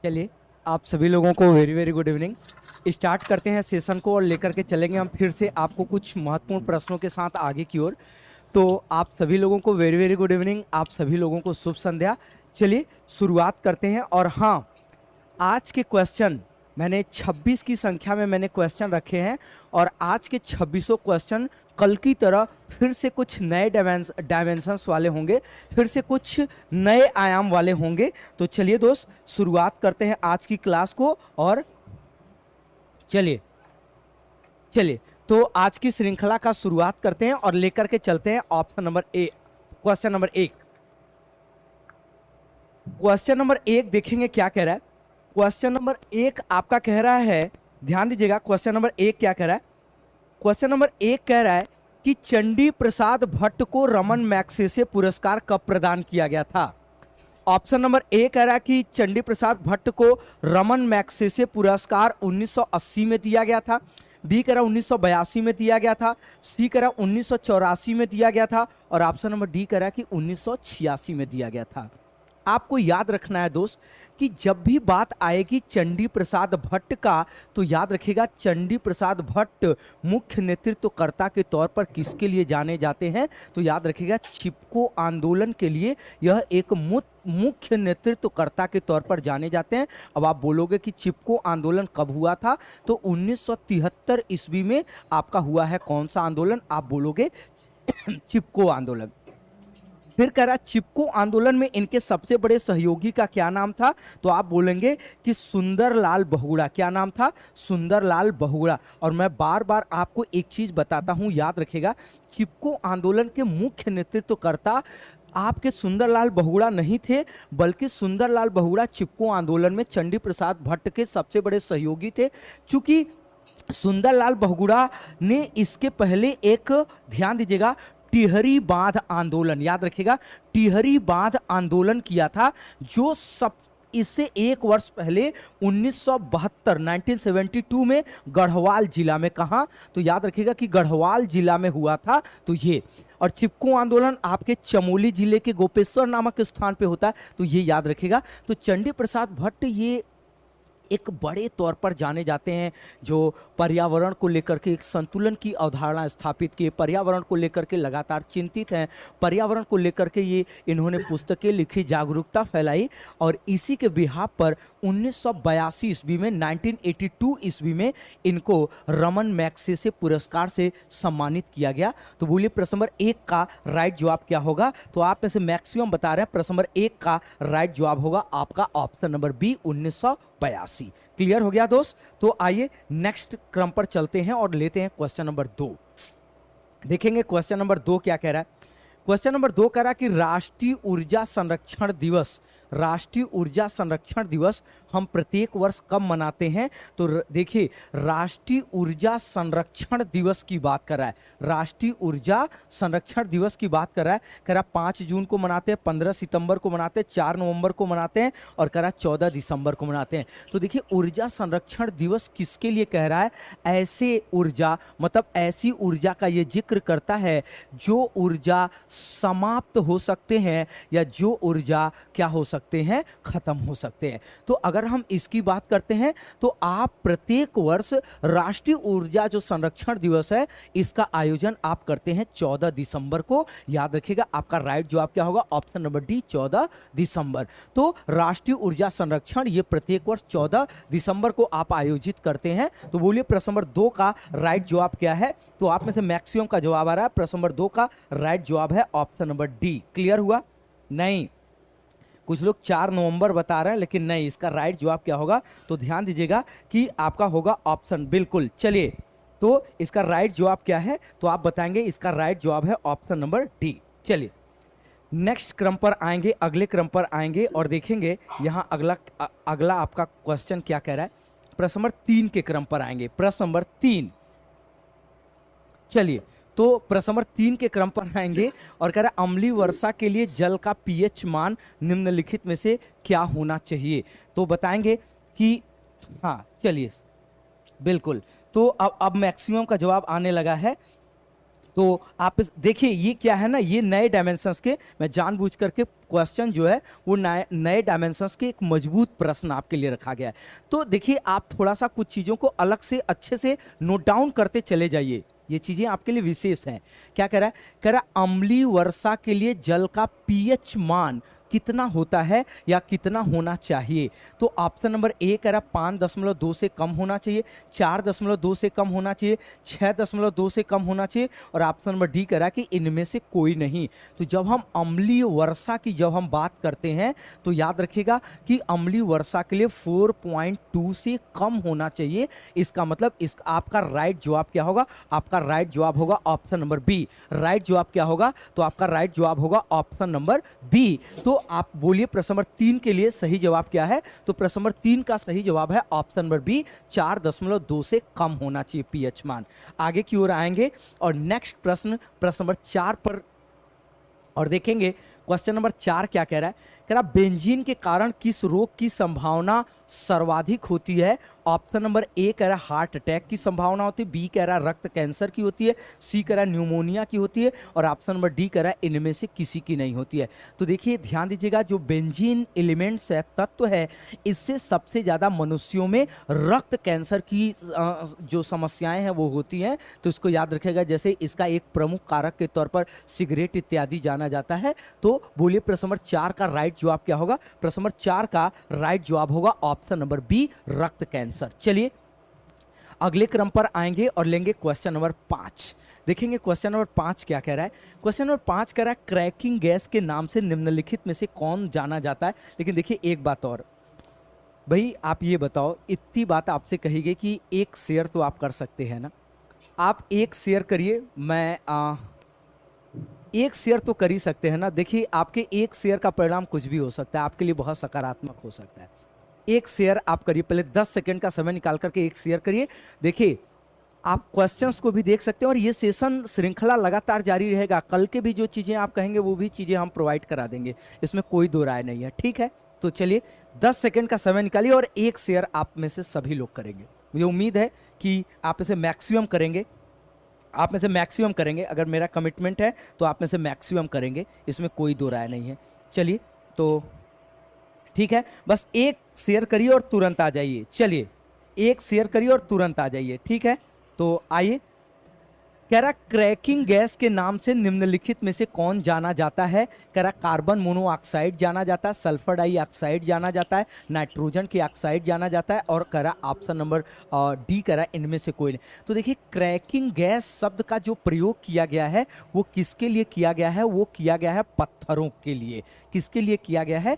चलिए, आप सभी लोगों को very very good evening. Start करते हैं सेशन को और लेकर के चलेंगे हम फिर से आपको कुछ महत्वपूर्ण प्रश्नों के साथ आगे की ओर। तो आप सभी लोगों को वेरी वेरी गुड इवनिंग, आप सभी लोगों को शुभ संध्या। चलिए शुरुआत करते हैं। और हाँ, आज के क्वेश्चन मैंने 26 की संख्या में मैंने क्वेश्चन रखे हैं और आज के 26 क्वेश्चन कल की तरह फिर से कुछ नए डायमेंशंस वाले होंगे, फिर से कुछ नए आयाम वाले होंगे। तो चलिए दोस्त, शुरुआत करते हैं आज की क्लास को। और चलिए चलिए तो आज की श्रृंखला का शुरुआत करते हैं और लेकर के चलते हैं option number A, question number 1। Question number 1 देखेंगे क्या कह रहा है। क्वेश्चन नंबर 1 आपका कह रहा है, ध्यान दीजिएगा, क्वेश्चन नंबर 1 क्या कह रहा है। क्वेश्चन नंबर 1 कह रहा है कि चंडी प्रसाद भट्ट को रमन मैग्सेसे पुरस्कार कब प्रदान किया गया था। ऑप्शन नंबर ए कह रहा है कि चंडी प्रसाद भट्ट को रमन मैग्सेसे पुरस्कार 1980 में दिया गया था। बी कह रहा 1982 में दिया गया था। सी कह रहा 1984 में दिया गया था। और ऑप्शन नंबर डी कह रहा है कि 1986 में दिया गया था। आपको याद रखना है दोस्त कि जब भी बात आएगी चंडी प्रसाद भट्ट का, तो याद रखिएगा चंडी प्रसाद भट्ट मुख्य नेतृत्वकर्ता के तौर पर किसके लिए जाने जाते हैं। तो याद रखिएगा चिपको आंदोलन के लिए यह एक मुख्य नेतृत्वकर्ता के तौर पर जाने जाते हैं। अब आप बोलोगे कि चिपको आंदोलन कब हुआ था, तो 1973 ईस्वी में आपका हुआ है कौन सा आंदोलन, आप बोलोगे चिपको आंदोलन। फिर कह रहा चिपको आंदोलन में इनके सबसे बड़े सहयोगी का क्या नाम था, तो आप बोलेंगे कि सुंदरलाल बहुगुणा। क्या नाम था? सुंदरलाल बहुगुणा। और मैं बार बार आपको एक चीज बताता हूं, याद रखेगा, चिपको आंदोलन के मुख्य नेतृत्वकर्ता आपके सुंदरलाल बहुगुणा नहीं थे, बल्कि सुंदरलाल बहुगुणा चिपको आंदोलन में चंडी प्रसाद भट्ट के सबसे बड़े सहयोगी थे। चूंकि सुंदरलाल बहुगुणा ने इसके पहले एक, ध्यान दीजिएगा, टिहरी बांध आंदोलन, याद रखिएगा, टिहरी बांध आंदोलन किया था, जो सब इससे एक वर्ष पहले 1972 में गढ़वाल जिला में, कहा, तो याद रखिएगा कि गढ़वाल जिला में हुआ था। तो ये, और चिपको आंदोलन आपके चमोली जिले के गोपेश्वर नामक स्थान पे होता है, तो ये याद रखिएगा। तो चंडी प्रसाद भट्ट ये एक बड़े तौर पर जाने जाते हैं, जो पर्यावरण को लेकर के एक संतुलन की अवधारणा स्थापित की, पर्यावरण को लेकर के लगातार चिंतित हैं, पर्यावरण को लेकर के ये इन्होंने पुस्तकें लिखी, जागरूकता फैलाई। और इसी के बिहाफ पर 1982 ईस्वी में, 1982 ईस्वी में इनको रमन मैग्सेसे पुरस्कार से सम्मानित किया गया। तो बोलिए प्रश्न नंबर 1 का राइट जवाब क्या होगा। तो आप में से मैक्सिमम बता रहे हैं प्रश्न नंबर 1 का राइट जवाब होगा आपका ऑप्शन नंबर बी, 1982। क्लियर हो गया दोस्त। तो आइए नेक्स्ट क्रम पर चलते हैं और लेते हैं क्वेश्चन नंबर 2। देखेंगे क्वेश्चन नंबर 2 क्या कह रहा है। क्वेश्चन नंबर 2 कह रहा है कि राष्ट्रीय ऊर्जा संरक्षण दिवस, राष्ट्रीय ऊर्जा संरक्षण दिवस हम प्रत्येक वर्ष कब मनाते हैं। तो देखिए, राष्ट्रीय ऊर्जा संरक्षण दिवस की बात कर रहा है, राष्ट्रीय ऊर्जा संरक्षण दिवस की बात कर रहा है। कह रहा 5 जून को मनाते हैं, 15 सितंबर को मनाते हैं, 4 नवंबर को मनाते हैं, और कह रहा 14 दिसंबर को मनाते हैं। तो देखिए, ऊर्जा संरक्षण दिवस किसके लिए कह रहा है, ऐसे ऊर्जा, मतलब ऐसी ऊर्जा का ये जिक्र करता है जो ऊर्जा समाप्त हो सकते हैं, या जो ऊर्जा क्या हो सकते हैं, खत्म हो सकते हैं। तो अगर हम इसकी बात करते हैं, तो आप प्रत्येक वर्ष राष्ट्रीय ऊर्जा जो संरक्षण दिवस है, इसका आयोजन आप करते हैं 14 दिसंबर को। याद रखिएगा आपका राइट जवाब क्या होगा, ऑप्शन नंबर डी, 14 दिसंबर। तो राष्ट्रीय ऊर्जा संरक्षण ये प्रत्येक वर्ष 14 दिसंबर को आप आयोजित करते हैं। तो बोलिए प्रश्न नंबर 2 का राइट जवाब क्या है। तो आप में से मैक्सिमम का जवाब आ रहा है, प्रश्न नंबर 2 का राइट जवाब है ऑप्शन नंबर डी। क्लियर हुआ? नहीं, कुछ लोग 4 नवंबर बता रहे हैं, लेकिन नहीं, इसका राइट जवाब क्या होगा। तो ध्यान दीजिएगा कि आपका होगा ऑप्शन, बिल्कुल। चलिए, तो इसका राइट जवाब क्या है, तो आप बताएंगे इसका राइट जवाब है ऑप्शन नंबर डी। चलिए नेक्स्ट क्रम पर आएंगे, अगले क्रम पर आएंगे और देखेंगे यहाँ अगला आपका क्वेश्चन क्या कह रहा है। प्रश्न नंबर 3 के क्रम पर आएंगे, प्रश्न नंबर 3। चलिए, तो प्रश्न नंबर 3 के क्रम पर आएंगे और कह रहा है अम्लीय वर्षा के लिए जल का पीएच मान निम्नलिखित में से क्या होना चाहिए। तो बताएंगे कि, हाँ चलिए, बिल्कुल। तो अब मैक्सिमम का जवाब आने लगा है। तो आप देखिए ये क्या है ना, ये नए डायमेंशंस के, मैं जानबूझ करके क्वेश्चन जो है वो नए नए डायमेंशंस के एक मजबूत प्रश्न आपके लिए रखा गया है। तो देखिए आप थोड़ा सा कुछ चीज़ों को अलग से अच्छे से नोट डाउन करते चले जाइए, ये चीज़ें आपके लिए विशेष हैं। क्या कह रहा है, कह रहा है अम्लीय वर्षा के लिए जल का पीएच मान कितना होता है या कितना होना चाहिए। तो ऑप्शन नंबर ए कह रहा 5.2 से कम होना चाहिए, 4.2 से कम होना चाहिए, 6.2 से कम होना चाहिए, और ऑप्शन नंबर डी कह रहा कि इनमें से कोई नहीं। तो जब हम अम्लीय वर्षा की जब हम बात करते हैं तो याद रखिएगा कि अम्लीय वर्षा के लिए 4.2 से कम होना चाहिए। इसका मतलब इस आपका राइट जवाब क्या होगा, आपका राइट जवाब होगा ऑप्शन नंबर बी। राइट जवाब क्या होगा, तो आपका राइट जवाब होगा ऑप्शन नंबर बी। तो आप बोलिए प्रश्न नंबर 3 के लिए सही जवाब क्या है। तो प्रश्न नंबर 3 का सही जवाब है ऑप्शन नंबर बी, 4.2 से कम होना चाहिए पीएच मान। आगे की ओर आएंगे और नेक्स्ट प्रश्न नंबर 4 पर और देखेंगे क्वेश्चन नंबर 4 क्या कह रहा है। कह रहा बेंजीन के कारण किस रोग की संभावना सर्वाधिक होती है। ऑप्शन नंबर ए कह रहा है हार्ट अटैक की संभावना होती है, बी कह रहा है रक्त कैंसर की होती है, सी कह रहा है न्यूमोनिया की होती है, और ऑप्शन नंबर डी कह रहा है इनमें से किसी की नहीं होती है। तो देखिए ध्यान दीजिएगा, जो बेंजीन एलिमेंट्स है, तत्व है, इससे सबसे ज़्यादा मनुष्यों में रक्त कैंसर की जो समस्याएं हैं वो होती हैं। तो इसको याद रखेगा, जैसे इसका एक प्रमुख कारक के तौर पर सिगरेट इत्यादि जाना जाता है। तो बोलिए प्रश्न नंबर 4 का राइट जवाब क्या होगा। प्रश्न नंबर 4 का राइट जवाब होगा ऑप्शन नंबर बी, रक्त कैंसर। चलिए अगले क्रम पर आएंगे और लेंगे क्वेश्चन नंबर 5। देखेंगे क्वेश्चन नंबर 5 क्या कह रहा है। क्वेश्चन नंबर 5 कह रहा है क्रैकिंग गैस के नाम से निम्नलिखित में से कौन जाना जाता है। लेकिन देखिए एक बात और, भाई आप ये बताओ, इतनी बात आपसे कही गई कि एक शेयर तो आप कर सकते हैं ना, आप एक शेयर करिए। मैं एक शेयर तो कर ही सकते हैं ना। देखिए आपके एक शेयर का परिणाम कुछ भी हो सकता है, आपके लिए बहुत सकारात्मक हो सकता है। एक शेयर आप करिए, पहले 10 सेकंड का समय निकाल करके एक शेयर करिए। देखिए आप क्वेश्चंस को भी देख सकते हैं और ये सेशन श्रृंखला लगातार जारी रहेगा। कल के भी जो चीज़ें आप कहेंगे वो भी चीज़ें हम प्रोवाइड करा देंगे, इसमें कोई दो राय नहीं है, ठीक है। तो चलिए 10 सेकंड का समय निकालिए और एक शेयर आप में से सभी लोग करेंगे। मुझे उम्मीद है कि आप इसे मैक्सिमम करेंगे, आप में से मैक्सिमम करेंगे। अगर मेरा कमिटमेंट है तो आप में से मैक्सिमम करेंगे, इसमें कोई दो राय नहीं है। चलिए तो ठीक है, बस एक शेयर करिए और तुरंत आ जाइए। चलिए एक शेयर करिए और तुरंत आ जाइए, ठीक है। तो आइए, कह रहा क्रैकिंग गैस के नाम से निम्नलिखित में से कौन जाना जाता है। कह रहा कार्बन मोनोऑक्साइड जाना जाता है, सल्फर डाइऑक्साइड जाना जाता है, नाइट्रोजन की ऑक्साइड जाना जाता है, और कह रहा ऑप्शन नंबर डी कह रहा इनमें से कोई नहीं। तो देखिए क्रैकिंग गैस शब्द का जो प्रयोग किया गया है वो किसके लिए किया गया है, वो किया गया है पत्थरों के लिए। किसके लिए किया गया है,